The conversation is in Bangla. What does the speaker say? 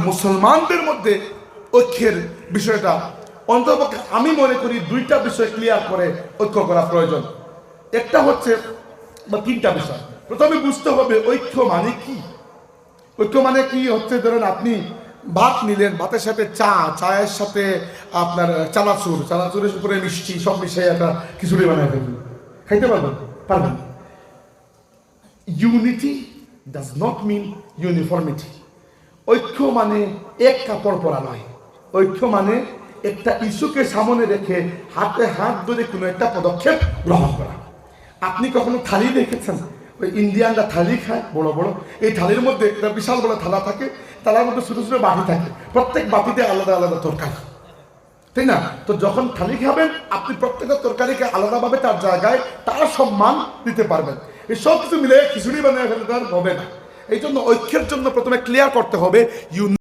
মুসলমানদের মধ্যে ঐক্যের বিষয়টা অন্ততপক্ষে আমি মনে করি দুইটা বিষয় ক্লিয়ার করে ঐক্য করা প্রয়োজন। একটা হচ্ছে বা তিনটা বিষয়। প্রথমে বুঝতে হবে ঐক্য মানে কি। ঐক্য মানে কি হচ্ছে, ধরেন আপনি ভাত নিলেন, ভাতের সাথে চায়ের সাথে আপনার চানাচুরের উপরে মিষ্টি সব মিশিয়ে একটা খিচুড়ি বানায় ফেলবেন, খাইতে পারবেন? পারবেন। Unity does not mean uniformity. ঐক্য মানে এক কাপড় পরা নয়। ঐক্য মানে একটা ইস্যুকে সামনে রেখে হাতে হাত ধরে কোনো একটা পদক্ষেপ গ্রহণ করা। আপনি কখনো থালি দেখেছেন? ওই ইন্ডিয়ানরা থালি খায় বড় বড়, এই থালির মধ্যে একটা বিশাল বড় থালা থাকে, থালার মধ্যে ছোট ছোট বাটি থাকে, প্রত্যেক বাটিতে আলাদা আলাদা তরকারি, তাই না? তো যখন থালি খাবেন আপনি প্রত্যেকটা তরকারিকে আলাদাভাবে তার জায়গায় তার সম্মান দিতে পারবেন। এই সব কিছু মিলে খিচুড়ি বানিয়ে ফেলে তার হবে না। এই জন্য ঐক্যের জন্য প্রথমে ক্লিয়ার করতে হবে